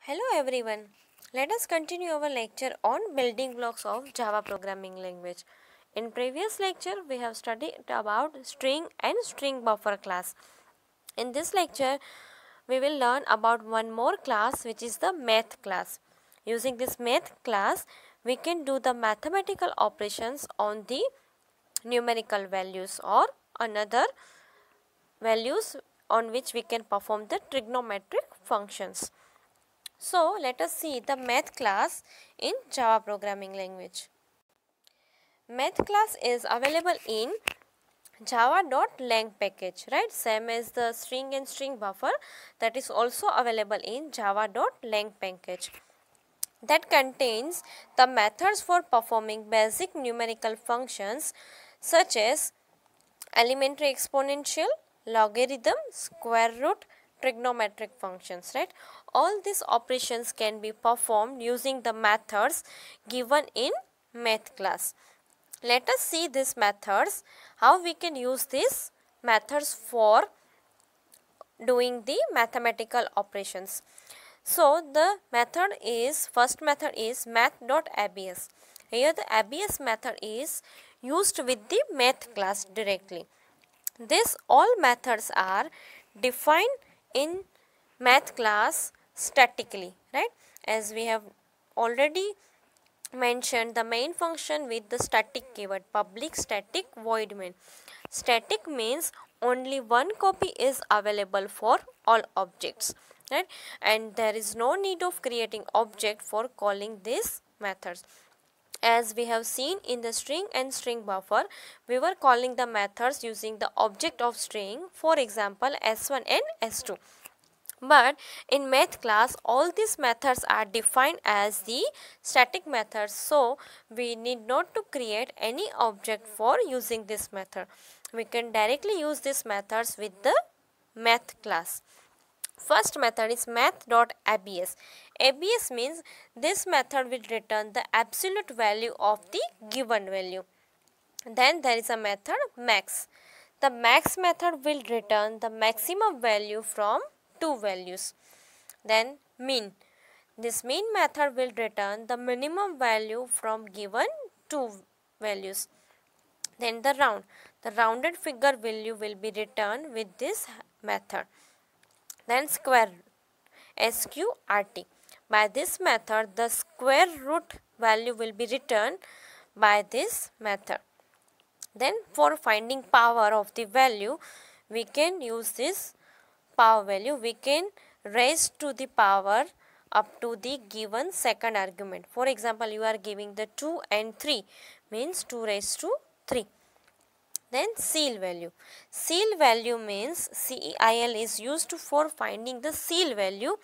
Hello everyone. Let us continue our lecture on building blocks of Java programming language. In previous lecture we have studied about string and string buffer class. In this lecture we will learn about one more class, which is the math class. Using this math class we can do the mathematical operations on the numerical values or another values on which we can perform the trigonometric functions. So, let us see the math class in Java programming language. Math class is available in java.lang package, right? Same as the string and string buffer, that is also available in java.lang package. That contains the methods for performing basic numerical functions such as elementary exponential, logarithm, square root, trigonometric functions, right? All these operations can be performed using the methods given in math class. Let us see these methods, how we can use these methods for doing the mathematical operations. So, the method is, first method is math.abs. Here the abs method is used with the math class directly. These all methods are defined in math class statically, right? As we have already mentioned the main function with the static keyword, public static void main. Static means only one copy is available for all objects, right? And there is no need of creating object for calling these methods. As we have seen in the string and string buffer, we were calling the methods using the object of string, for example s1 and s2. But in math class all these methods are defined as the static methods, so we need not to create any object for using this method. We can directly use these methods with the math class. First method is math.abs. abs means this method will return the absolute value of the given value. Then there is a method max. The max method will return the maximum value from two values. Then min. This min method will return the minimum value from given two values. Then the round. The rounded figure value will be returned with this method. Then square root, sqrt. By this method the square root value will be returned by this method. Then for finding power of the value we can use this power value. We can raise to the power up to the given second argument. For example, you are giving the 2 and 3 means 2 raised to 3. Then ceil value. Ceil value means CEIL is used for finding the ceil value.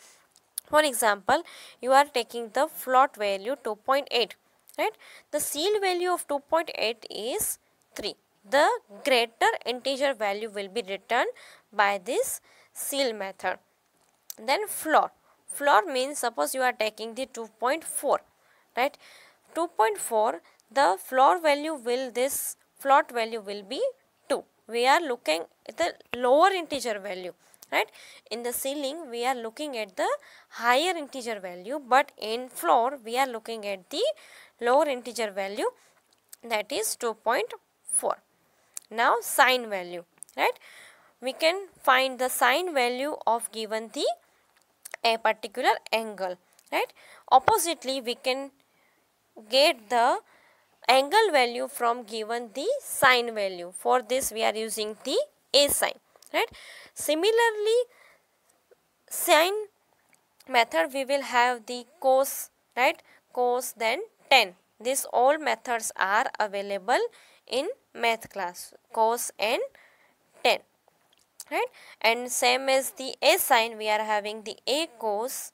For example, you are taking the float value 2.8, right? The ceil value of 2.8 is 3. The greater integer value will be returned by this ceil method. Then floor. Floor means suppose you are taking the 2.4, right? 2.4, the floor value will, this float value will be 2. We are looking at the lower integer value, right? In the ceiling we are looking at the higher integer value, but in floor we are looking at the lower integer value, that is 2.4. Now sine value, right? We can find the sine value of given the a particular angle, right? Oppositely we can get the angle value from given the sine value. For this we are using the a sine, right? Similarly, sine method we will have the cos, right? Cos, then tan. These all methods are available in math class, cos and tan, right? And same as the a sine we are having the a cos,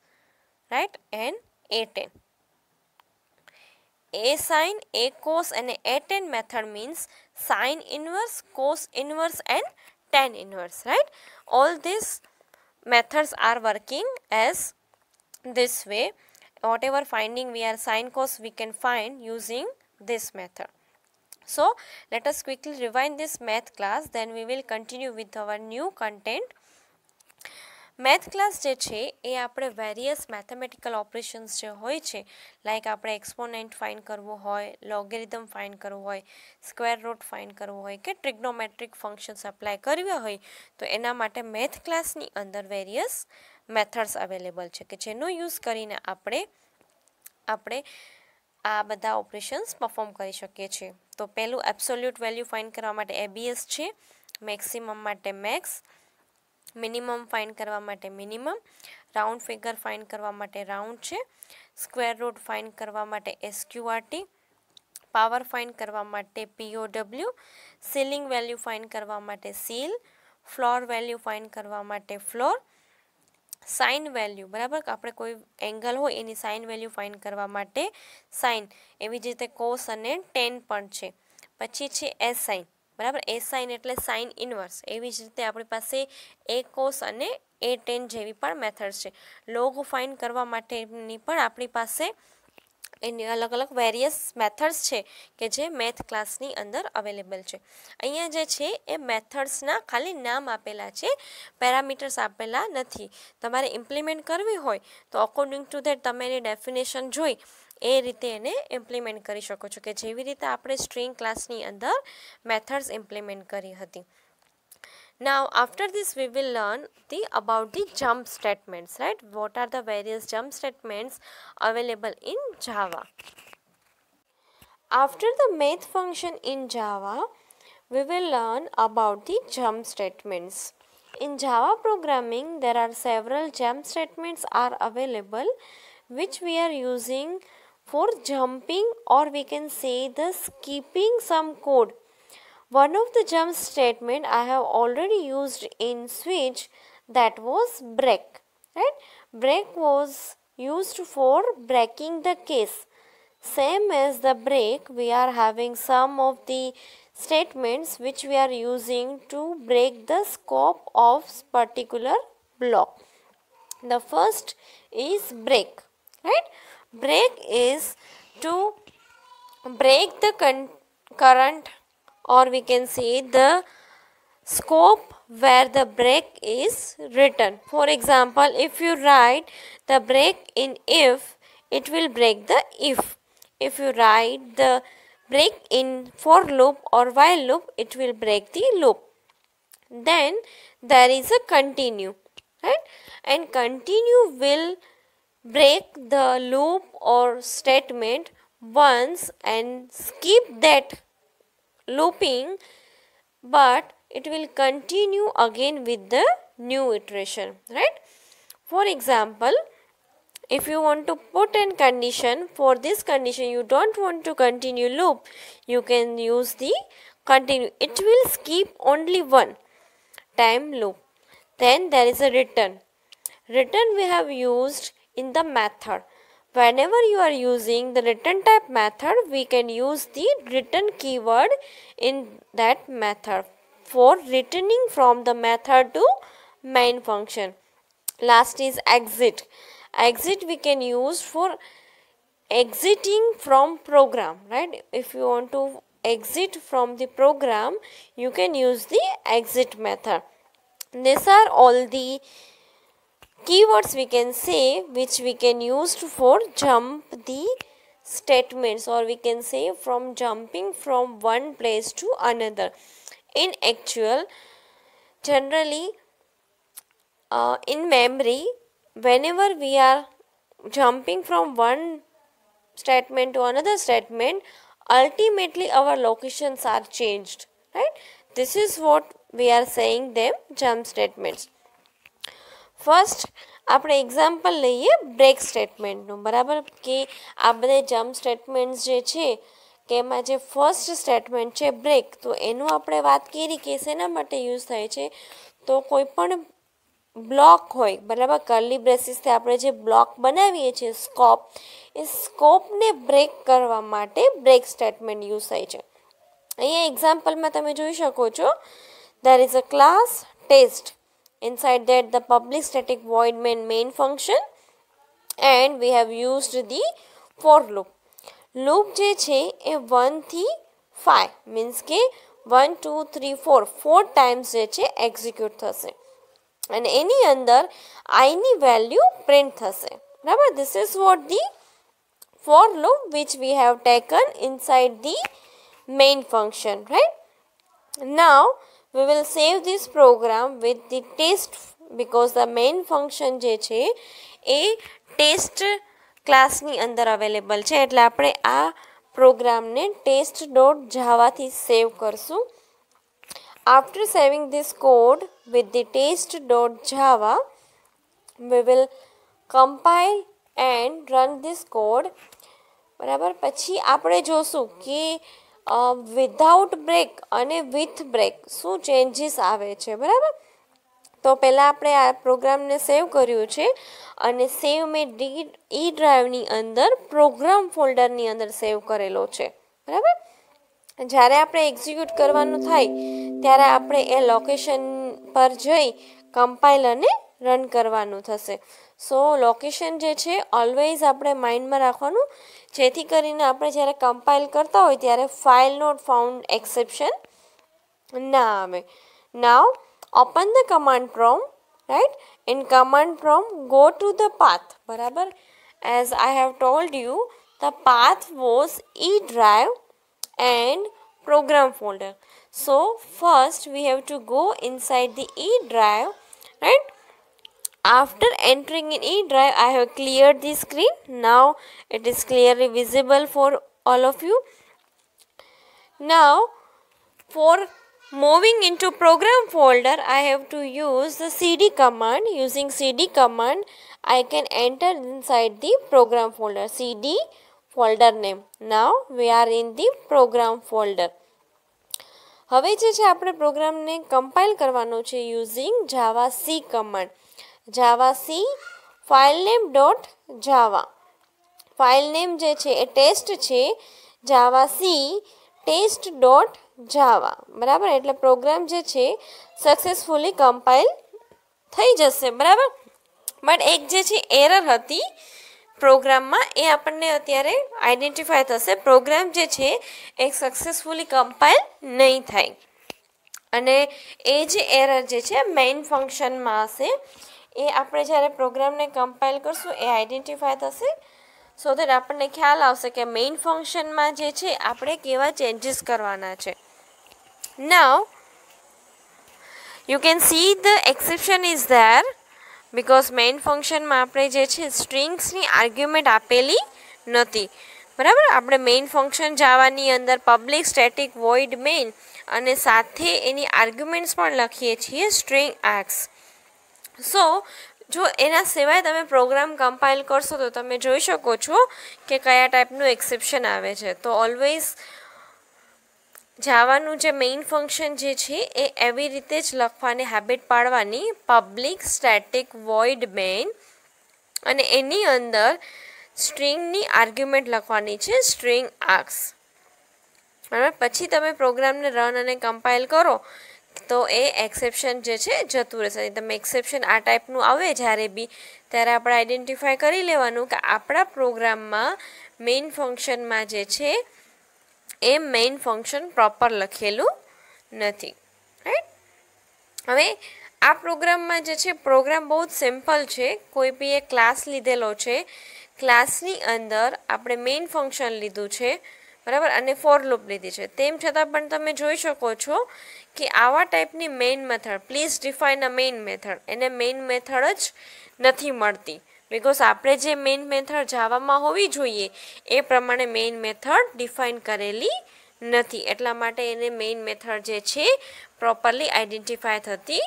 right, and a tan. A sine, a cos and a tan method means sine inverse, cos inverse and tan inverse, right? All these methods are working as this way. Whatever finding we are sine cos we can find using this method. So, let us quickly rewind this math class, then we will continue with our new content. Math class જે છે એ આપણે various mathematical operations જે હોય છે, like આપણે exponent find કરવું હોય, logarithm find કરવું હોય, સ્ક્વેર રૂટ ફાઇન્ડ કરવું હોય કે ટ્રિગ્નોમેટ્રિક ફંક્શન્સ અપ્લાય કરવી હોય, તો એના માટે મેથ ક્લાસની અંદર વેરિયસ મેથડ્સ અવેલેબલ છે કે જેનો યુઝ કરીને આપણે આ બધા ઓપરેશન્સ પરફોર્મ કરી શકીએ છીએ. તો પહેલું એબ્સોલ્યુટ વેલ્યુ ફાઇન્ડ કરવા માટે એબીએસ છે, મેક્સિમમ માટે મેક્સ, મિનિમમ ફાઇન્ડ કરવા માટે મિનિમમ, રાઉન્ડ ફિગર ફાઇન્ડ કરવા માટે રાઉન્ડ છે, સ્ક્વેર રૂટ ફાઇન્ડ કરવા માટે એસક્યુઆરટી, પાવર ફાઇન્ડ કરવા માટે પીઓડબ્લ્યુ, સીલિંગ વેલ્યુ ફાઇન્ડ કરવા માટે સીલ, ફ્લોર વેલ્યુ ફાઇન્ડ કરવા માટે ફ્લોર, સાઇન વેલ્યુ બરાબર આપણે કોઈ એંગલ હોય એની સાઇન વેલ્યુ ફાઇન્ડ કરવા માટે સાઇન, એવી જ રીતે કોસ અને ટેન પણ છે. પછી છે એસ સાઇન બરાબર, એસ સાઇન એટલે સાઇન ઇનવર્સ, એવી જ રીતે આપણી પાસે એ કોસ અને એ ટેન જેવી પણ મેથડ છે. લોગ ફાઇન્ડ કરવા માટેની પણ આપણી પાસે એની અલગ અલગ વેરિયસ મેથડ્સ છે કે જે મેથ ક્લાસની અંદર અવેલેબલ છે. અહીંયા જે છે એ મેથડ્સના ખાલી નામ આપેલા છે, પેરામીટર્સ આપેલા નથી. તમારે ઇમ્પ્લિમેન્ટ કરવી હોય તો અકોર્ડિંગ ટુ ધેટ તમે એની ડેફિનેશન જોઈ એ રીતે એને ઇમ્પ્લિમેન્ટ કરી શકો છો કે જેવી રીતે આપણે સ્ટ્રિંગ ક્લાસની અંદર મેથડ્સ ઇમ્પ્લિમેન્ટ કરી હતી. Now after this we will learn about the jump statements, right? What are the various jump statements available in Java? After the math function in Java, we will learn about the jump statements. In Java programming, there are several jump statements are available which we are using for jumping, or we can say the skipping some code. One of the jump statement I have already used in Switch, that was break, right? Break was used for breaking the case. Same as the break, we are having some of the statements which we are using to break the scope of particular block. The first is break, right? Break is to break the current, or we can say the scope where the break is written. For example, if you write the break in if, it will break the if. If you write the break in for loop or while loop, it will break the loop. Then there is a continue, right? And continue will break the loop or statement once and skip that looping, but it will continue again with the new iteration, right? For example, if you want to put in condition, for this condition you don't want to continue loop, you can use the continue. It will skip only one time loop. Then there is a return. Return we have used in the method. Whenever you are using the return type method, we can use the return keyword in that method for returning from the method to main function. Last is exit. Exit we can use for exiting from program, right? If you want to exit from the program, you can use the exit method. These are all the keywords we can say which we can use for jump the statements, or we can say from jumping from one place to another. In actual, generally in memory, whenever we are jumping from one statement to another statement, ultimately our locations are changed, right? This is what we are saying them jump statements. First આપણે example લઈએ break સ્ટેટમેન્ટનું, બરાબર, કે આ બધા jump statements જે છે કે એમાં જે ફર્સ્ટ સ્ટેટમેન્ટ છે બ્રેક, તો એનું આપણે વાત કરી કે શેના માટે યુઝ થાય છે, તો કોઈ પણ બ્લોક હોય બરાબર, કર્લી બ્રેસીસથી આપણે જે બ્લોક બનાવીએ છીએ સ્કોપ, એ સ્કોપને બ્રેક કરવા માટે બ્રેક સ્ટેટમેન્ટ યુઝ થાય છે. અહીંયા એક્ઝામ્પલમાં તમે જોઈ શકો છો, there is a class test. Inside that the public static void main function, and we have used the for loop. Loop જે છે એ 1 થી 5 મીન્સ કે 1 2 3 4 4 ટાઈમ્સ જે છે એક્ઝિક્યુટ થશે. અને એની અંદર આઈની વેલ્યુ પ્રિન્ટ થશે. બરાબર, this is vote the for loop which we have taken inside the main function, right? Now we will save this program with the test because the main function જે છે એ test ક્લાસની અંદર available છે, એટલે આપણે આ પ્રોગ્રામને test.java થી સેવ કરશું. After saving this code with the test.java, we will compile and run this code. બરાબર, પછી આપણે જોશું કે વિધાઉટ બ્રેક અને વિથ બ્રેક શું ચેન્જીસ આવે છે. બરાબર, તો પહેલાં આપણે આ પ્રોગ્રામને સેવ કર્યું છે અને સેવ મેં ઈ ડ્રાઈવની અંદર પ્રોગ્રામ ફોલ્ડરની અંદર સેવ કરેલો છે. બરાબર, જ્યારે આપણે એક્ઝિક્યુટ કરવાનું થાય ત્યારે આપણે એ લોકેશન પર જઈ કમ્પાઇલ અને રન કરવાનું થશે. સો લોકેશન જે છે ઓલવેઝ આપણે માઇન્ડમાં રાખવાનું, જેથી કરીને આપણે જ્યારે કમ્પાઇલ કરતા હોય ત્યારે ફાઇલ નોટ ફાઉન્ડ એક્સેપ્શન ના આવે. Now open the command prompt, right? In command prompt go to the path. બરાબર, as I have told you the path was E drive and program folder. So first we have to go inside the E drive, right? After entering in E drive, I have cleared the screen. Now it is clearly visible for all of you. Now for moving into program folder, I have to use the cd command. Using cd command, I can enter inside the program folder. Cd folder name. Now we are in the program folder. હવે જે છે આપણે પ્રોગ્રામને compile કરવાનો છે using જાવા C command. જાવા C file name dot જાવા. File name જે છે એ test છે. જાવા સી ટેસ્ટ ડોટ જાવા. બરાબર, એટલે પ્રોગ્રામ જે છે સક્સેસફુલી કમ્પાઇલ થઈ જશે. બરાબર, બટ એક જે છે એરર હતી પ્રોગ્રામમાં, એ આપણને અત્યારે આઈડેન્ટિફાય થશે. પ્રોગ્રામ જે છે એ સક્સેસફુલી કમ્પાઇલ નહીં થાય, અને એ જે એરર જે છે મેઇન ફંક્શનમાં હશે. એ આપણે જ્યારે પ્રોગ્રામને કમ્પાઇલ કરશું એ આઈડેન્ટિફાય થશે, સો દેટ આપણને ખ્યાલ આવશે કે મેઇન ફંક્શનમાં જે છે આપણે કેવા ચેન્જીસ કરવાના છે. Now you can see the exception is there because main ફંક્શનમાં આપણે જે છે સ્ટ્રિંગ્સની આર્ગ્યુમેન્ટ આપેલી નથી. બરાબર, આપણે મેઇન ફંક્શન જાવાની અંદર પબ્લિક સ્ટેટિક વોઇડ મેઇન અને સાથે એની આર્ગ્યુમેન્ટ્સ પણ લખીએ છીએ સ્ટ્રિંગ આર્ગ્સ. સો જો એના સિવાય તમે પ્રોગ્રામ કમ્પાઇલ કરશો તો તમે જોઈ શકો છો કે કયા ટાઈપનું એક્સેપ્શન આવે છે. તો ઓલવેઝ જાવાનું જે મેઇન ફંક્શન જે છે એ એવી રીતે જ લખવાની હેબિટ પાડવાની, પબ્લિક સ્ટેટિક વોઇડ મેઇન, અને એની અંદર સ્ટ્રિંગની આર્ગ્યુમેન્ટ લખવાની છે સ્ટ્રિંગ આર્ગ્સ. બરાબર, પછી તમે પ્રોગ્રામને રન અને કમ્પાઇલ કરો તો એ એક્સેપ્શન જે છે જતું રહેશે. તમે એક્સેપ્શન આ ટાઈપનું આવે જ્યારે બી, ત્યારે આપણે આઈડેન્ટિફાય કરી લેવાનું કે આપણા પ્રોગ્રામમાં મેઇન ફંક્શનમાં જે છે એ મેઇન ફંક્શન પ્રોપર લખેલું નથી. રાઈટ, હવે આ પ્રોગ્રામમાં જે છે પ્રોગ્રામ બહુ જ સિમ્પલ છે. કોઈ બી એક ક્લાસ લીધેલો છે, ક્લાસની અંદર આપણે મેઇન ફંક્શન લીધું છે. બરાબર, અને ફોર લૂપ લીધી છે. તેમ છતાં પણ તમે જોઈ શકો છો કે આવા ટાઈપની main method, please define a main method, એને મેઇન મેથડ જ નથી મળતી. બિકોઝ આપણે જે મેઇન મેથડ જાવામાં હોવી જોઈએ એ પ્રમાણે મેઇન મેથડ ડિફાઇન કરેલી નથી, એટલા માટે એને મેઇન મેથડ જે છે પ્રોપરલી આઈડેન્ટિફાય થતી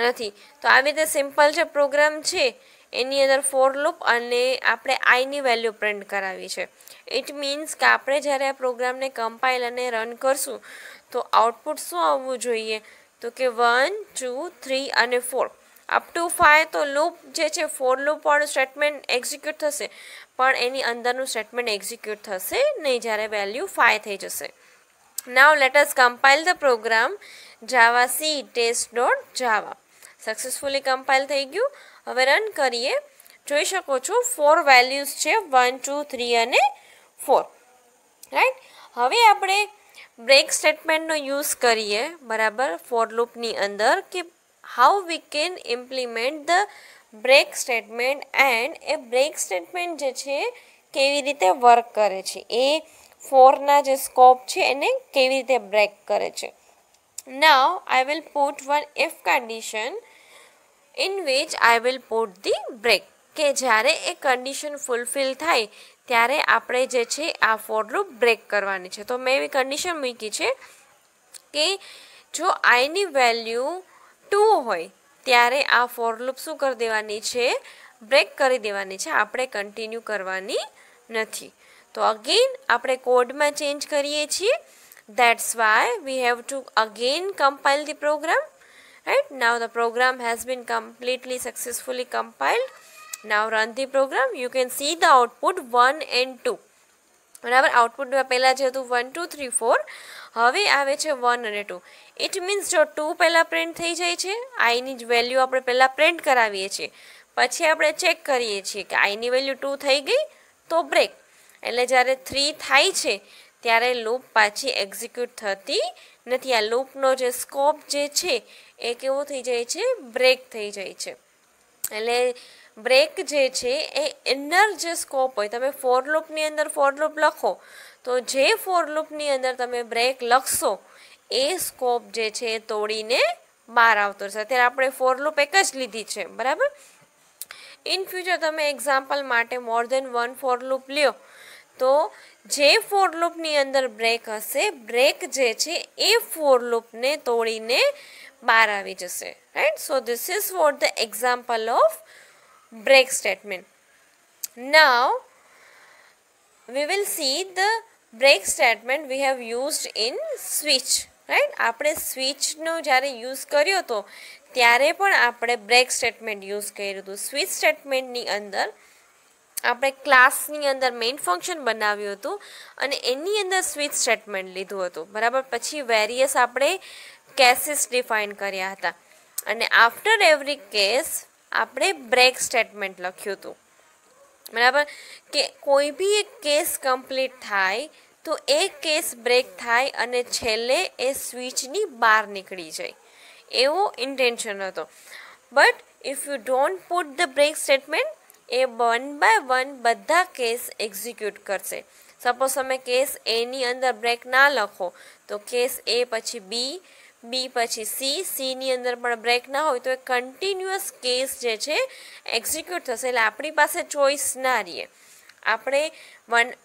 નથી. તો આવી રીતે સિમ્પલ જે પ્રોગ્રામ છે એની અંદર ફોર લૂપ અને આપણે આઈની વેલ્યુ પ્રિન્ટ કરાવી છે. ઇટ મીન્સ કે આપણે જ્યારે આ પ્રોગ્રામને કમ્પાઇલ અને રન કરશું તો આઉટપુટ શું આવવું જોઈએ, તો કે 1, 2, 3 અને 4 અપ ટુ 5 તો લૂપ જે છે ફોર લૂપવાળું સ્ટેટમેન્ટ એક્ઝિક્યુટ થશે, પણ એની અંદરનું સ્ટેટમેન્ટ એક્ઝિક્યુટ થશે નહીં જ્યારે વેલ્યુ 5 થઈ જશે. Now let us compile the program javac test java. Successfully compile થઈ ગયું. હવે રન કરીએ. જોઈ શકો છો 4 વેલ્યુઝ છે, 1, 2, 3 અને 4. રાઈટ, હવે આપણે બ્રેક સ્ટેટમેન્ટનો યુઝ કરીએ. બરાબર, ફોર લૂપની અંદર કે how we can implement the break statement and a break statement જે છે કેવી રીતે વર્ક કરે છે, એ ફોરના જે સ્કોપ છે એને કેવી રીતે બ્રેક કરે છે. Now I will put one if condition in which I will put the break, કે જ્યારે એ કન્ડિશન ફૂલફિલ થાય ત્યારે આપણે જે છે આ ફોર લૂપ બ્રેક કરવાની છે. તો મેં એવી કન્ડિશન મૂકી છે કે જો આઈની વેલ્યુ 2 હોય ત્યારે આ ફોર લૂપ શું કરી દેવાની છે, બ્રેક કરી દેવાની છે, આપણે કન્ટિન્યુ કરવાની નથી. તો અગેન આપણે કોડમાં ચેન્જ કરીએ છીએ. That's why we have to again compile the program. Right, now the program has been completely successfully compiled. Now run the program. You can see the output 1 and 2. બરાબર, આઉટપુટમાં પહેલાં જે હતું 1 2 3 4, હવે આવે છે 1 અને 2. ઇટ મીન્સ જો 2 પહેલાં પ્રિન્ટ થઈ જાય છે, આઈની જ વેલ્યુ આપણે પહેલાં પ્રિન્ટ કરાવીએ છીએ, પછી આપણે ચેક કરીએ છીએ કે આઈની વેલ્યુ 2 થઈ ગઈ તો બ્રેક. એટલે જ્યારે 3 થાય છે ત્યારે લૂપ પાછી એક્ઝિક્યુટ થતી નથી. આ લૂપનો જે સ્કોપ જે છે એ કેવો થઈ જાય છે, બ્રેક થઈ જાય છે. એટલે બ્રેક જે છે એ ઇનર જે સ્કોપ હોય, તમે ફોર લૂપની અંદર ફોર લૂપ લખો તો જે ફોર લૂપની અંદર તમે બ્રેક લખશો એ સ્કોપ જે છે એ તોડીને બહાર આવતો રહેશે. અત્યારે આપણે ફોર લૂપ એક જ લીધી છે, બરાબર. ઇન ફ્યુચર તમે એક્ઝામ્પલ માટે મોર દેન વન ફોર લૂપ લ્યો તો જે ફોર લૂપની અંદર બ્રેક હશે, બ્રેક જે છે એ ફોર લૂપને તોડીને બહાર આવી જશે. Right, so this is what the example of break statement. Now we will see the break statement we have used in switch. Right, આપણે સ્વિચનો જ્યારે યુઝ કર્યો હતો ત્યારે પણ આપણે બ્રેક સ્ટેટમેન્ટ યુઝ કર્યું હતું. સ્વિચ સ્ટેટમેન્ટની અંદર આપણે ક્લાસની અંદર મેઇન ફંક્શન બનાવ્યું હતું અને એની અંદર સ્વિચ સ્ટેટમેન્ટ લીધું હતું, બરાબર. પછી વેરિયસ આપણે કેસીસ ડિફાઇન કર્યા હતા અને આફ્ટર એવરી કેસ આપણે બ્રેક સ્ટેટમેન્ટ લખ્યું હતું, બરાબર. કે કોઈ બી એક કેસ કમ્પ્લીટ થાય તો એ કેસ બ્રેક થાય અને છેલ્લે એ સ્વિચની બહાર નીકળી જાય, એવો ઇન્ટેન્શન હતો. But if you don't put the break statement, એ વન બાય વન બધા કેસ એક્ઝિક્યુટ કરશે. સપોઝ તમે કેસ એની અંદર બ્રેક ના લખો તો કેસ એ પછી બી, બી પછી સીની અંદર પણ બ્રેક ના હોય તો એ કન્ટિન્યુઅસ કેસ જે છે એક્ઝિક્યુટ થશે. એટલે આપણી પાસે ચોઈસ ના રહીએ, આપણે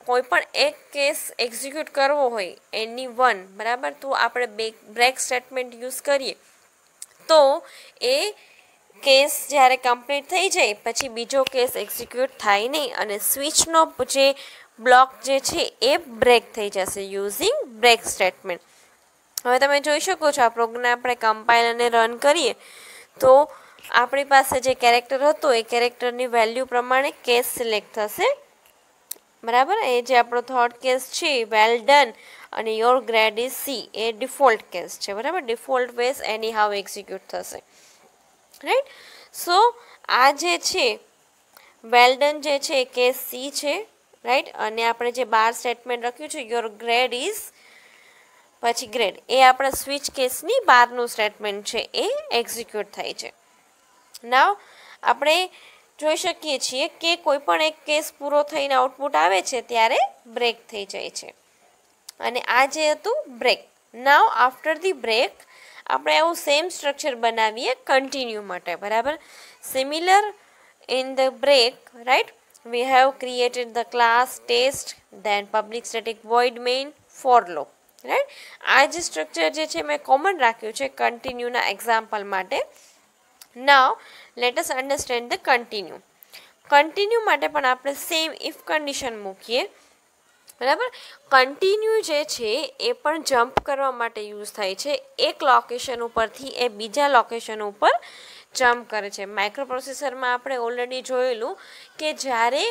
કોઈ પણ એક કેસ એક્ઝિક્યુટ કરવો હોય એની વન, બરાબર, તો આપણે બ્રેક સ્ટેટમેન્ટ યુઝ કરીએ તો એ કેસ જ્યારે કમ્પ્લીટ થઈ જાય પછી બીજો કેસ એક્ઝિક્યુટ થાય નહીં અને સ્વિચનો જે બ્લોક જે છે એ બ્રેક થઈ જશે યુઝિંગ બ્રેક સ્ટેટમેન્ટ. હવે તમે જોઈ શકો છો આ પ્રોગ્રામ આપણે કમ્પાઇલ અને રન કરીએ તો આપણી પાસે જે કેરેક્ટર હતો એ કેરેક્ટરની વેલ્યુ પ્રમાણે કેસ સિલેક્ટ થશે, બરાબર. એ જે આપણો થર્ડ કેસ છે વેલ ડન અને your grade is C, A default case છે, બરાબર. ડિફોલ્ટ વેઝ એની હાવ એક્ઝિક્યુટ થશે. રાઈટ, સો આ જે છે વેલ ડન જે છે એ કેસ સી છે, રાઈટ. અને આપણે જે બાર સ્ટેટમેન્ટ લખ્યું છે યોર ગ્રેડ ઇઝ પછી ગ્રેડ, એ આપણા સ્વિચ કેસની બહારનું સ્ટેટમેન્ટ છે એ એક્ઝિક્યુટ થાય છે. નાવ આપણે જોઈ શકીએ છીએ કે કોઈ પણ એક કેસ પૂરો થઈને આઉટપુટ આવે છે ત્યારે બ્રેક થઈ જાય છે અને આ જે હતું break. Now after the break આપણે આવું સેમ સ્ટ્રક્ચર બનાવીએ કન્ટિન્યુ માટે, બરાબર. Similar in the break, right, we have created the class test, then public static void main for loop. Right, આ જે સ્ટ્રક્ચર જે છે મેં કોમન રાખ્યું છે કન્ટિન્યુના એક્ઝામ્પલ માટે. નાવ let us understand the continue. Continue માટે પણ આપણે સેમ ઇફ કન્ડિશન મૂકીએ, બરાબર. કન્ટિન્યુ જે છે એ પણ જમ્પ કરવા માટે યુઝ થાય છે, એક લોકેશન ઉપરથી એ બીજા લોકેશન ઉપર જમ્પ કરે છે. માઇક્રો પ્રોસેસરમાં આપણે ઓલરેડી જોયેલું કે જ્યારે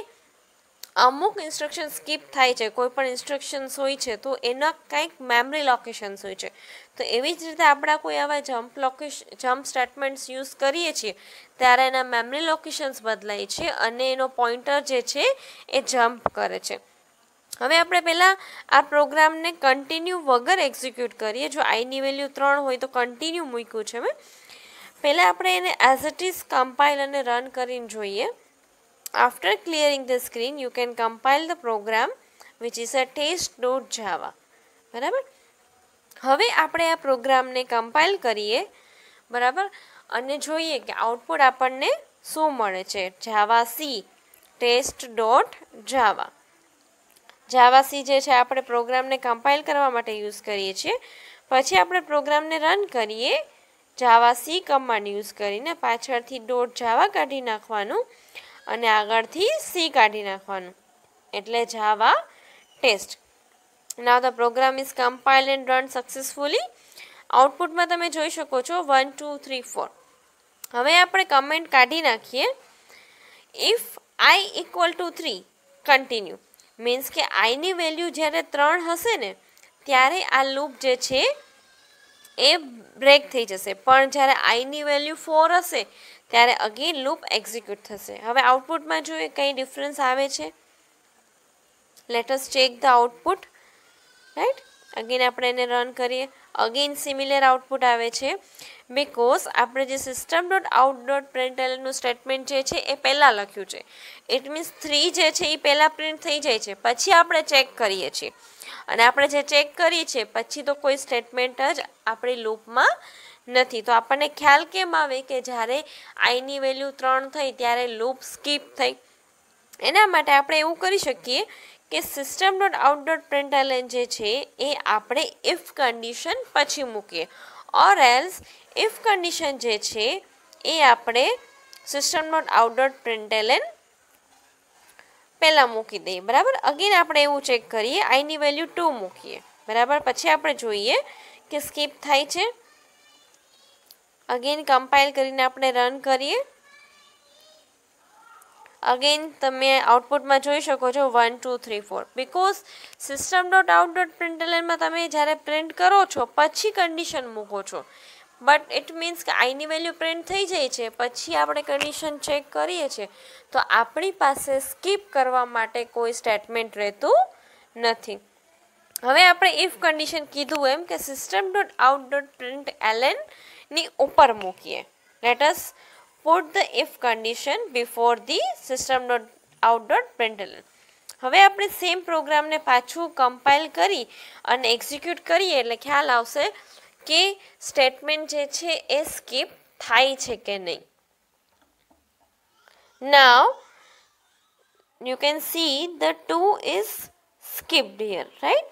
અમુક ઇન્સ્ટ્રક્શન સ્કીપ થાય છે, કોઈ પણ ઇન્સ્ટ્રક્શન્સ હોય છે તો એના કંઈક મેમરી લોકેશન્સ હોય છે, તો એવી જ રીતે આપણા કોઈ આવા જમ્પ સ્ટેટમેન્ટ્સ યુઝ કરીએ છીએ ત્યારે એના મેમરી લોકેશન્સ બદલાય છે અને એનો પોઇન્ટર જે છે એ જમ્પ કરે છે. હવે આપણે પહેલાં આ પ્રોગ્રામને કન્ટિન્યુ વગર એક્ઝિક્યુટ કરીએ. જો આઈની વેલ્યુ 3 હોય તો કન્ટિન્યુ મૂક્યું છે મેં. પહેલાં આપણે એને એઝ ઇટ ઇઝ કમ્પાઇલ અને રન કરીને જોઈએ. After clearing the screen, you can compile the program which is a test.java. બરાબર. હવે આપણે આ પ્રોગ્રામને કમ્પાઇલ કરીએ, બરાબર, અને જોઈએ કે આઉટપુટ આપણને શું મળે છે. જાવા સી test.java. જાવા સી જે છે આપણે પ્રોગ્રામને કમ્પાઇલ કરવા માટે યુઝ કરીએ છીએ. પછી આપણે પ્રોગ્રામને રન કરીએ જાવા સી કમાન્ડ યુઝ કરીને. પાછળથી .java કાઢી નાખવાનું અને આગળથી સી કાઢી નાખવાનું, એટલે java test. Now the program is compiled and run successfully. આઉટપુટમાં તમે જોઈ શકો છો 1 2 3 4. હવે આપણે કમેન્ટ કાઢી નાખીએ. If I equal to 3 continue, means કે આઈની વેલ્યુ જ્યારે 3 હશે ને ત્યારે આ લૂપ જે છે એ બ્રેક થઈ જશે, પણ જ્યારે આઈની વેલ્યુ 4 હશે ત્યારે અગેન લૂપ એક્ઝિક્યુટ થશે. હવે આઉટપુટમાં જોઈએ કંઈ ડિફરન્સ આવે છે. Let us check the output. Right, again આપણે એને રન કરીએ, અગેન સિમિલર આઉટપુટ આવે છે. બિકોઝ આપણે જે system.out.printlnનું સ્ટેટમેન્ટ જે છે એ પહેલાં લખ્યું છે. ઇટ મીન્સ 3 જે છે એ પહેલાં પ્રિન્ટ થઈ જાય છે, પછી આપણે ચેક કરીએ છીએ. અને આપણે જે ચેક કરીએ છીએ પછી તો કોઈ સ્ટેટમેન્ટ જ આપણી લૂપમાં નથી. તો આપણને ખ્યાલ કેમ આવે કે જ્યારે આઈની વેલ્યુ 3 થઈ ત્યારે લૂપ સ્કીપ થઈ? એના માટે આપણે એવું કરી શકીએ કે system.out.println જે છે એ આપણે ઇફ કન્ડિશન પછી મૂકીએ, ઓર એલ્સ ઇફ કન્ડિશન જે છે એ આપણે system.out.println પહેલાં મૂકી દઈએ. બરાબર, અગેન આપણે એવું ચેક કરીએ, આઈની વેલ્યુ 2 મૂકીએ. બરાબર, પછી આપણે જોઈએ કે સ્કીપ થાય છે. અગેન કમ્પાઇલ કરીને આપણે રન કરીએ. અગેન તમે આઉટપુટમાં જોઈ શકો છો 1 2 3 4. બિકોઝ system.out.printlnમાં તમે જ્યારે પ્રિન્ટ કરો છો પછી કન્ડિશન મૂકો છો, બટ ઇટ મીન્સ કે આઈની વેલ્યુ પ્રિન્ટ થઈ જાય છે પછી આપણે કન્ડિશન ચેક કરીએ છીએ તો આપણી પાસે સ્કીપ કરવા માટે કોઈ સ્ટેટમેન્ટ રહેતું નથી. હવે આપણે ઇફ કન્ડિશન કીધું એમ કે system.out.println ની ઉપર મૂકીએ. Let us put the if condition before the system.out.println. હવે આપણે સેમ પ્રોગ્રામને પાછું કમ્પાઇલ કરી અને એક્ઝિક્યુટ કરીએ એટલે ખ્યાલ આવશે કે સ્ટેટમેન્ટ જે છે એ સ્કીપ થાય છે કે નહીં. Now you can see the 2 is skipped here, right?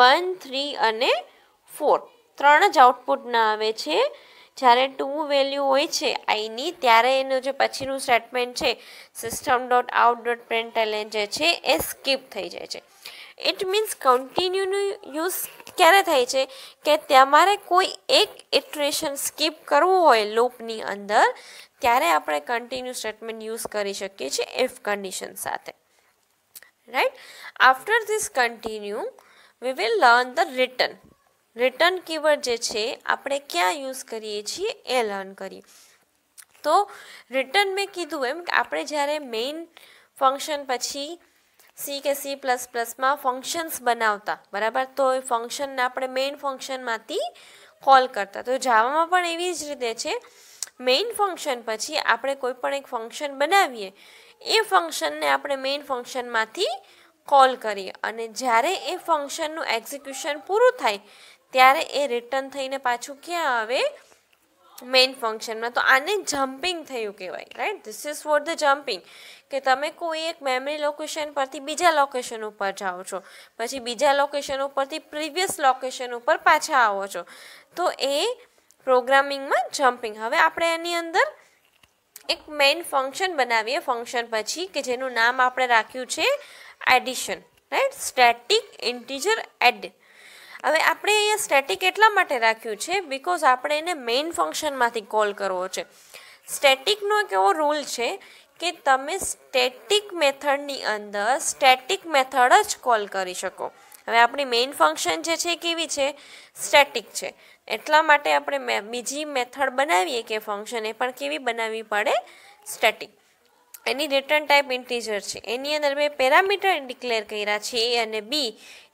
1 3 અને 4 ત્રણ જ આઉટપુટના આવે છે. જ્યારે 2 વેલ્યુ હોય છે આઈની ત્યારે એનું જે પછીનું સ્ટેટમેન્ટ છે system.out.println જે છે એ સ્કીપ થઈ જાય છે. ઇટ મીન્સ કન્ટિન્યુનું યુઝ ક્યારે થાય છે કે તમારે કોઈ એક ઇટરેશન સ્કીપ કરવું હોય લૂપની અંદર ત્યારે આપણે કન્ટિન્યુ સ્ટેટમેન્ટ યુઝ કરી શકીએ છીએ ઇફ કન્ડિશન સાથે. Right, after this continue we will learn the return. Return keyword જે છે આપણે ક્યાં યુઝ કરીએ છીએ એ લર્ન કરીએ. તો રિટર્ન મેં કીધું એમ કે આપણે જ્યારે મેઇન ફંક્શન પછી સી કે C++માં ફંક્શન્સ બનાવતા, બરાબર, તો એ ફંક્શનને આપણે મેઇન ફંક્શનમાંથી કોલ કરતા. તો જાવામાં પણ એવી જ રીતે છે. મેઇન ફંક્શન પછી આપણે કોઈ પણ એક ફંક્શન બનાવીએ, એ ફંક્શનને આપણે મેઇન ફંક્શનમાંથી કોલ કરીએ અને જ્યારે એ ફંક્શનનું એક્ઝિક્યુશન પૂરું થાય ત્યારે એ રિટર્ન થઈને પાછું ક્યાં આવે? મેઇન ફંક્શનમાં. તો આને જમ્પિંગ થયું કહેવાય. Right, this is what the jumping. કે તમે કોઈ એક મેમરી લોકેશન પરથી બીજા લોકેશન ઉપર જાઓ છો, પછી બીજા લોકેશન ઉપરથી પ્રીવિયસ લોકેશન ઉપર પાછા આવો છો, તો એ પ્રોગ્રામિંગમાં જમ્પિંગ. હવે આપણે એની અંદર એક મેઇન ફંક્શન બનાવીએ ફંક્શન પછી કે જેનું નામ આપણે રાખ્યું છે addition. Right, static integer add. હવે આપણે અહીંયા સ્ટેટિક એટલા માટે રાખ્યું છે બિકોઝ આપણે એને મેઇન ફંક્શનમાંથી કોલ કરવો છે. સ્ટેટિકનો એક એવો રૂલ છે કે તમે સ્ટેટિક મેથડની અંદર સ્ટેટિક મેથડ જ કોલ કરી શકો. હવે આપણી મેઇન ફંક્શન જે છે કેવી છે? સ્ટેટિક છે. એટલા માટે આપણે બીજી મેથડ બનાવીએ કે ફંક્શન એ પણ કેવી બનાવવી પડે? સ્ટેટિક. એની રિટર્ન ટાઈપ ઇન્ટીજર છે. એની અંદર મેં પેરામીટર ડિક્લેર કર્યા છે A અને B,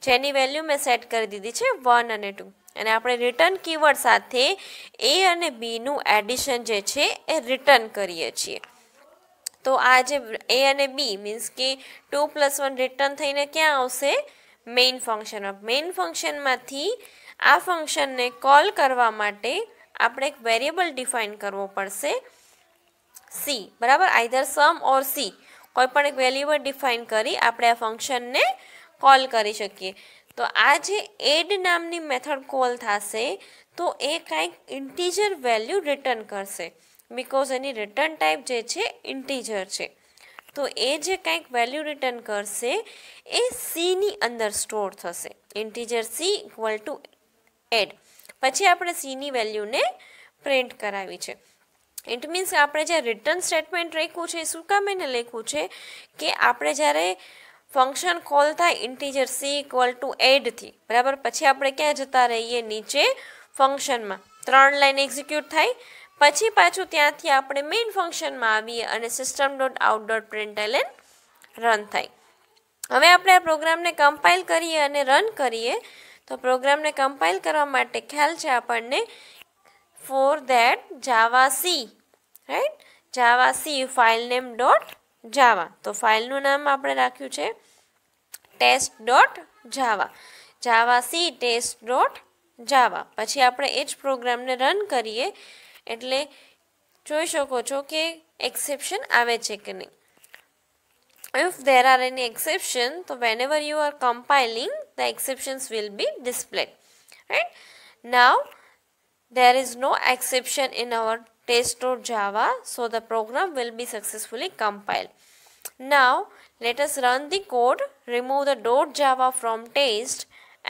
જેની વેલ્યુ મેં સેટ કરી દીધી છે 1 અને 2. અને આપણે રિટર્ન કીવર્ડ સાથે એ અને બીનું એડિશન જે છે એ રિટર્ન કરીએ છીએ. તો આ જે એ અને બી મીન્સ કે 2 + 1 રિટર્ન થઈને ક્યાં આવશે? મેઇન ફંક્શનમાં. મેઇન ફંક્શનમાંથી આ ફંક્શનને કોલ કરવા માટે આપણે એક વેરિયેબલ ડિફાઇન કરવો પડશે, સી. બરાબર, આઈધર સમ ઓર સી, કોઈ પણ એક વેરિયેબલ ડિફાઇન કરી આપણે આ ફંક્શનને કોલ કરી શકીએ. તો આ જે એડ નામની મેથડ કોલ થશે તો એ કાંઈક ઇન્ટીજર વેલ્યુ રિટર્ન કરશે, બિકોઝ એની રિટર્ન ટાઈપ જે છે ઇન્ટીજર છે. તો એ જે કંઈક વેલ્યુ રિટર્ન કરશે એ સીની અંદર સ્ટોર થશે, integer C equal to add. પછી આપણે સીની વેલ્યુને પ્રિન્ટ કરાવી છે. ઇટ મીન્સ આપણે જે રિટર્ન સ્ટેટમેન્ટ લખ્યું છે એ શું કામ એને લખ્યું છે કે આપણે જ્યારે ફંક્શન કોલ થાય ઇન્ટીજર સી ઇક્વલ ટુ એડથી, બરાબર, પછી આપણે ક્યાં જતા રહીએ? નીચે ફંક્શનમાં 3 લાઈન એક્ઝિક્યુટ થાય, પછી પાછું ત્યાંથી આપણે મેઇન ફંક્શનમાં આવીએ અને system.out.println રન થાય. હવે આપણે આ પ્રોગ્રામને કમ્પાઇલ કરીએ અને રન કરીએ. તો પ્રોગ્રામને કમ્પાઇલ કરવા માટે ખ્યાલ છે આપણને, for that Java C, right, Java C file name .java. તો ફાઇલનું નામ આપણે રાખ્યું છે test.java, જાવા સી test.java. પછી આપણે એ જ પ્રોગ્રામને રન કરીએ એટલે જોઈ શકો છો કે એક્સેપ્શન આવે છે કે નહીં. If there are any exception, so whenever you are compiling, the exceptions will be displayed. Right? Now, there is no exception in our test.java, so the program will be successfully compiled. Now, let us run the code, remove the .java from test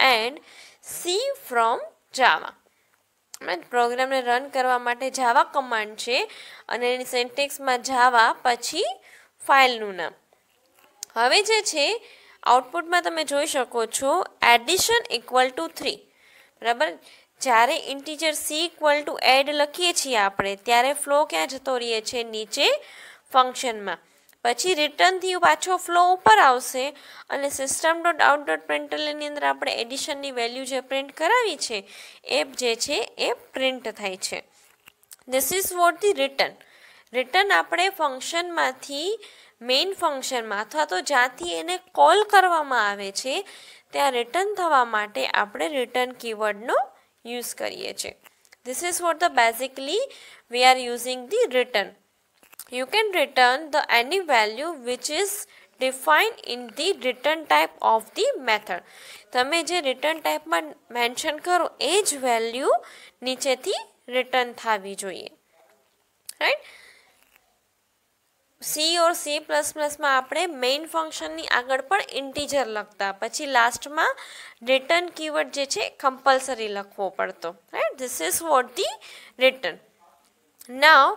and C from Java. પ્રોગ્રામને run કરવા માટે જાવા command છે અને એની સિન્ટેક્સમાં જાવા પછી ફાઇલનું નામ. હવે જે છે આઉટપુટમાં તમે જોઈ શકો છો એડિશન ઇક્વલ ટુ 3, બરાબર. જ્યારે integer C equal to add લખીએ છીએ આપણે ત્યારે ફ્લો ક્યાં જતો રહીએ છે? નીચે ફંક્શનમાં. પછી રિટર્નથી પાછો ફ્લો ઉપર આવશે અને system.out.printlnની અંદર આપણે એડિશનની વેલ્યુ જે પ્રિન્ટ કરાવી છે એ જે છે એ પ્રિન્ટ થાય છે. This is vote the return. Return આપણે ફંક્શનમાંથી મેઇન ફંક્શનમાં અથવા તો જ્યાંથી એને કોલ કરવામાં આવે છે ત્યાં રિટર્ન થવા માટે આપણે રિટર્ન કીવર્ડનો યુઝ કરીએ છીએ. This is what the basically we are using the return. You can return the any value which is defined in the return type of the method. તમે જે રિટર્ન ટાઈપમાં મેન્શન કરો એ જ value નીચેથી return થવી જોઈએ, right. C or C++માં આપણે main ફંક્શનની આગળ પણ ઇન્ટીજર લખતા, પછી લાસ્ટમાં રિટર્ન કીવર્ડ જે છે કમ્પલસરી લખવો પડતો, right. This is vote the return. Now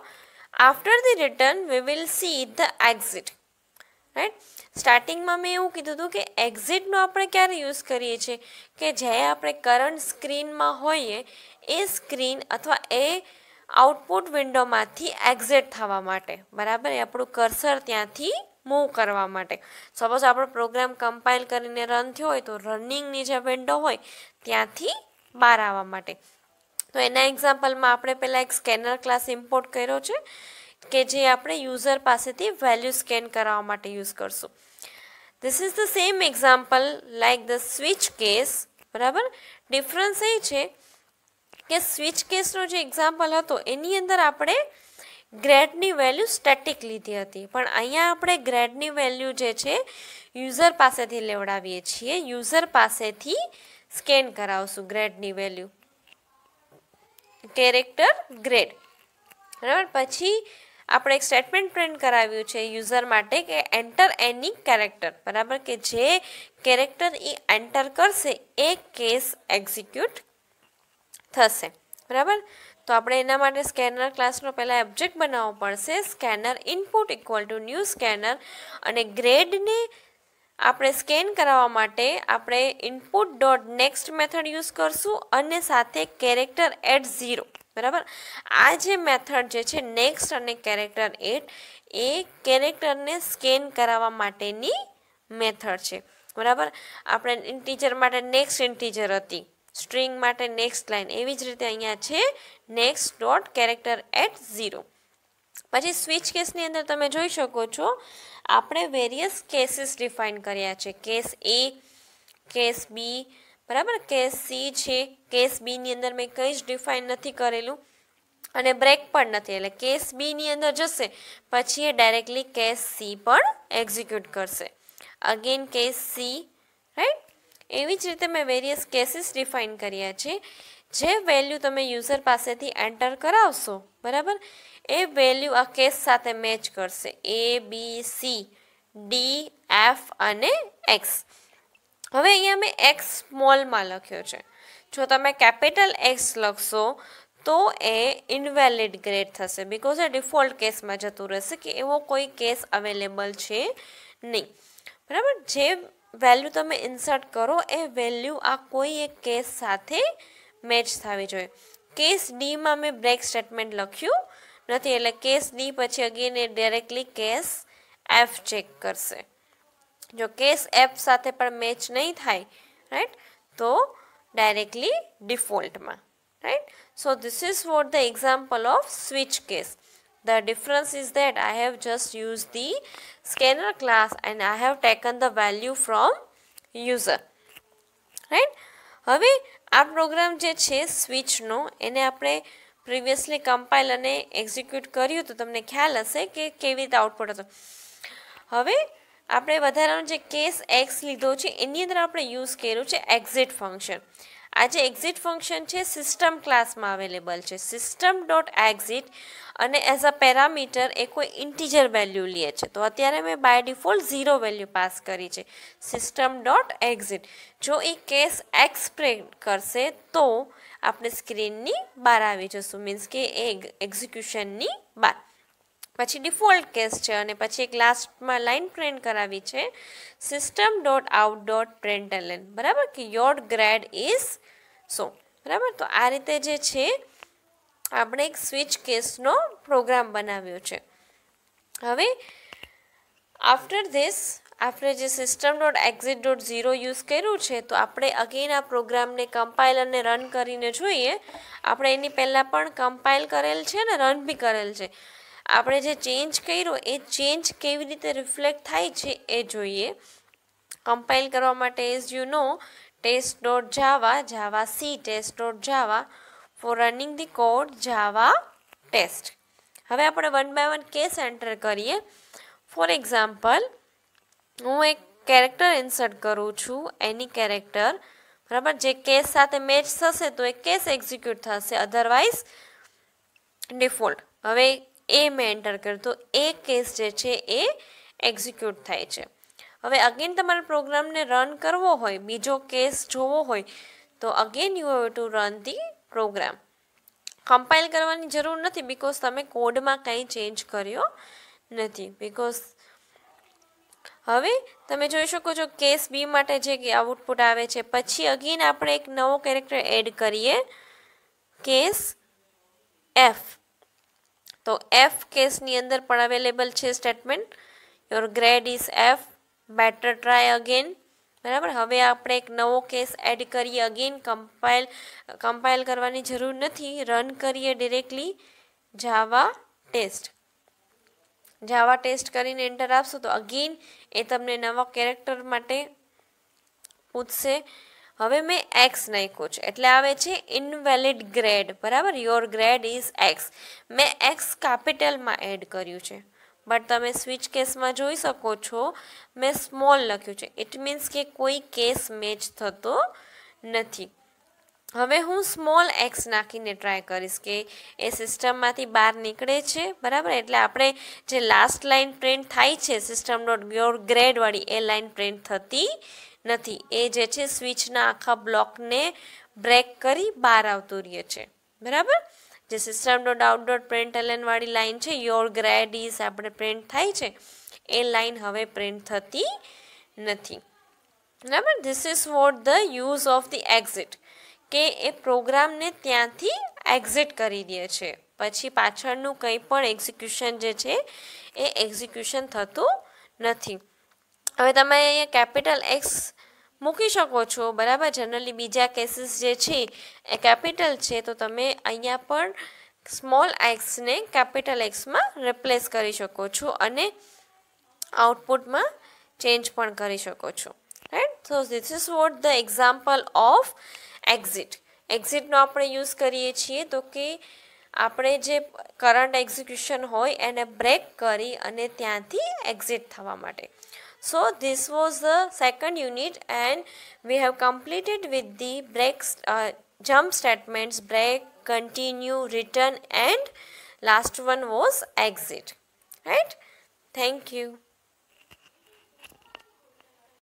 after the return we will see the exit, right. સ્ટાર્ટિંગમાં મેં એવું કીધું હતું કે એક્ઝિટનો આપણે ક્યારે યુઝ કરીએ છીએ કે જ્યારે આપણે કરંટ સ્ક્રીનમાં હોઈએ એ સ્ક્રીન અથવા એ આઉટપુટ વિન્ડોમાંથી એક્ઝિટ થવા માટે, બરાબર, એ આપણું કર્સર ત્યાંથી મૂવ કરવા માટે. સપોઝ આપણો પ્રોગ્રામ કમ્પાઇલ કરીને રન થયો હોય તો રનિંગની જે વિન્ડો હોય ત્યાંથી બહાર આવવા માટે. તો એના એક્ઝામ્પલમાં આપણે પહેલાં એક સ્કેનર ક્લાસ ઇમ્પોર્ટ કર્યો છે કે જે આપણે યુઝર પાસેથી વેલ્યુ સ્કેન કરાવવા માટે યુઝ કરશું. This is the same example like the switch case, બરાબર. ડિફરન્સ એ છે કે સ્વિચ કેસનો જે એક્ઝામ્પલ હતો એની અંદર આપણે ગ્રેડની વેલ્યુ સ્ટેટિક લીધી હતી, પણ અહીંયા આપણે ગ્રેડની વેલ્યુ જે છે યુઝર પાસેથી લેવડાવીએ છીએ, યુઝર પાસેથી સ્કેન કરાવશું ગ્રેડની વેલ્યુ, કેરેક્ટર ગ્રેડ, બરાબર. પછી આપણે એક સ્ટેટમેન્ટ પ્રિન્ટ કરાવ્યું છે યુઝર માટે કે એન્ટર એની કેરેક્ટર, બરાબર, કે જે કેરેક્ટર એ એન્ટર કરશે એ કેસ એક્ઝિક્યુટ થશે, બરાબર. તો આપણે એના માટે સ્કેનર ક્લાસનો પહેલાં ઓબ્જેક્ટ બનાવવો પડશે, scanner input equal to new scanner, અને ગ્રેડને આપણે સ્કેન કરાવવા માટે આપણે input dot next method use કરશું અને સાથે કેરેક્ટર એટ 0, બરાબર. આ જે મેથડ જે છે નેક્સ્ટ અને કેરેક્ટર એટ એ કેરેક્ટરને સ્કેન કરાવવા માટેની મેથડ છે, બરાબર. આપણે ઇન્ટીજર માટે નેક્સ્ટ ઇન્ટીજર હતી, સ્ટ્રિંગ માટે નેક્સ્ટ લાઇન, એવી જ રીતે અહીંયા છે નેક્સ્ટ ડોટ કેરેક્ટર એટ 0. પછી સ્વિચ કેસની અંદર તમે જોઈ શકો છો આપણે વેરિયસ કેસીસ ડિફાઇન કર્યા છે. કેસ એ, કેસ બી, બરાબર, કેસ સી છે. કેસ બીની અંદર મેં કંઈ જ ડિફાઇન નથી કરેલું અને બ્રેક પણ નથી, એટલે કેસ બીની અંદર જશે પછી એ ડાયરેક્ટલી કેસ સી પણ એક્ઝિક્યુટ કરશે. Again case C, right. એવી જ રીતે મેં વેરિયસ કેસીસ ડિફાઇન કર્યા છે. જે વેલ્યુ તમે યુઝર પાસેથી એન્ટર કરાવશો, બરાબર, એ વેલ્યુ આ કેસ સાથે મેચ કરશે. એ, બી, સી, ડી, એફ અને એક્સ. હવે અહીંયા મેં એક્સ સ્મોલમાં લખ્યો છે. જો તમે કેપિટલ એક્સ લખશો તો એ ઇનવેલિડ ગ્રેડ થશે, બિકોઝ એ ડિફોલ્ટ કેસમાં જતું રહેશે કે એવો કોઈ કેસ અવેલેબલ છે નહીં. બરાબર, જે વેલ્યુ તમે ઇન્સર્ટ કરો એ વેલ્યુ આ કોઈ એક કેસ સાથે મેચ થવી જોઈએ. કેસ ડીમાં મેં બ્રેક સ્ટેટમેન્ટ લખ્યું નથી, એટલે કેસ ડી પછી અગેન એ ડાયરેક્ટલી કેસ એફ ચેક કરશે. જો કેસ એફ સાથે પણ મેચ નહીં થાય, રાઈટ, તો directly ડિફોલ્ટમાં, right. So this is what the example of switch case. The difference is that I have just used the scanner class and I have taken the value from user, right. હવે આ programme જે છે સ્વિચનો, એને આપણે previously compile અને execute કર્યું તો તમને ખ્યાલ હશે કે કેવી રીતે આઉટપુટ હતો. હવે આપણે વધારાનો જે કેસ એક્સ લીધો છે એની અંદર આપણે યુઝ કર્યું છે એક્ઝિટ ફંક્શન. આ જે એક્ઝિટ ફંક્શન છે સિસ્ટમ ક્લાસમાં અવેલેબલ છે. સિસ્ટમ ડોટ એક્ઝિટ અને એઝ અ પેરામીટર એ કોઈ ઇન્ટીજર વેલ્યુ લે છે. તો અત્યારે મેં બાય ડિફોલ્ટ 0 વેલ્યુ પાસ કરી છે. સિસ્ટમ ડોટ એક્ઝિટ જો એ કેસ એક્સ પ્રિન્ટ કરશે તો આપણે સ્ક્રીનની બહાર આવી જશું, મીન્સ કે એ એક્ઝિક્યુશનની બહાર. પછી ડિફોલ્ટ કેસ છે અને પછી એક લાસ્ટમાં લાઇન પ્રિન્ટ કરાવી છે system dot out dot println, બરાબર, કે યોર ગ્રેડ ઇઝ સો, બરાબર. તો આ રીતે જે છે આપણે એક સ્વિચ કેસનો પ્રોગ્રામ બનાવ્યો છે. હવે આફ્ટર ધીસ આપણે જે system dot exit dot 0 use કર્યું છે તો આપણે અગેન આ પ્રોગ્રામને કમ્પાઇલ અને રન કરીને જોઈએ. આપણે એની પહેલાં પણ કમ્પાઇલ કરેલ છે ને રન બી કરેલ છે. આપણે જે ચેન્જ કર્યો એ ચેન્જ કેવી રીતે રિફ્લેક્ટ થાય છે એ જોઈએ. કમ્પાઇલ કરવા માટે as you know test dot Java, javac, test dot Java, for running the code Java test. હવે આપણે 1 by 1 કેસ એન્ટર કરીએ. ફોર એક્ઝામ્પલ હું એક કેરેક્ટર ઇન્સર્ટ કરું છું, એની કેરેક્ટર, બરાબર, જે કેસ સાથે મેચ થશે તો એ કેસ એક્ઝિક્યુટ થશે, અધરવાઇઝ ડિફોલ્ટ. હવે એ મેં એન્ટર કર્યું તો એ કેસ જે છે એ એક્ઝિક્યુટ થાય છે. હવે અગેન તમારે પ્રોગ્રામને રન કરવો હોય, બીજો કેસ જોવો હોય તો again you have to run the program. Compile કરવાની જરૂર નથી બિકોઝ તમે કોડમાં કંઈ ચેન્જ કર્યો નથી. બિકોઝ હવે તમે જોઈ શકો છો કેસ બી માટે જે આઉટપુટ આવે છે. પછી અગેન આપણે એક નવો કેરેક્ટર એડ કરીએ, કેસ એફ. તો એફ કેસની અંદર પણ અવેલેબલ છે statement your grade is F, better try again, બરાબર. હવે આપણે એક નવો કેસ એડ કરીએ, અગેન કમ્પાઇલ કરવાની જરૂર નથી, રન કરીએ directly Java test. Java test કરીને એન્ટર આપશો તો અગેન એ તમને નવા કેરેક્ટર માટે પૂછશે. હવે મેં એક્સ નાખ્યો છે એટલે આવે છે ઇનવેલિડ ગ્રેડ, બરાબર, યોર ગ્રેડ ઇઝ એક્સ. મેં એક્સ કેપિટલમાં એડ કર્યું છે બટ તમે સ્વિચ કેસમાં જોઈ શકો છો મેં સ્મોલ લખ્યું છે. ઇટ મીન્સ કે કોઈ કેસ મેચ થતો નથી. હવે હું સ્મોલ એક્સ નાખીને ટ્રાય કરીશ કે એ સિસ્ટમમાંથી બહાર નીકળે છે, બરાબર. એટલે આપણે જે લાસ્ટ લાઇન પ્રિન્ટ થાય છે સિસ્ટમ ડોટ યોર ગ્રેડવાળી એ લાઇન પ્રિન્ટ થતી નથી. એ જે છે સ્વિચના આખા બ્લોકને બ્રેક કરી બહાર આવતું રહે છે, બરાબર. જે system dot out dot println વાળી લાઇન છે યોર ગ્રેડ ઇઝ આપણે પ્રિન્ટ થાય છે એ લાઇન હવે પ્રિન્ટ થતી નથી, બરાબર. This is what the use of the exit, કે એ પ્રોગ્રામને ત્યાંથી એક્ઝિટ કરી દે છે. પછી પાછળનું કંઈ પણ એક્ઝિક્યુશન જે છે એ એક્ઝિક્યુશન થતું નથી. હવે તમે અહીંયા કેપિટલ એક્સ મૂકી શકો છો, બરાબર. જનરલી બીજા કેસીસ જે છે એ કેપિટલ છે, તો તમે અહીંયા પણ સ્મોલ એક્સને કેપિટલ એક્સમાં રિપ્લેસ કરી શકો છો અને આઉટપુટમાં ચેન્જ પણ કરી શકો છો, right. So this is what the example of exit. એક્ઝિટનો આપણે યુઝ કરીએ છીએ તો કે આપણે જે કરંટ એક્ઝિક્યુશન હોય એને બ્રેક કરી અને ત્યાંથી એક્ઝિટ થવા માટે. So this was the second unit and we have completed with the jump statements, break, continue, return and last one was exit, right. Thank you.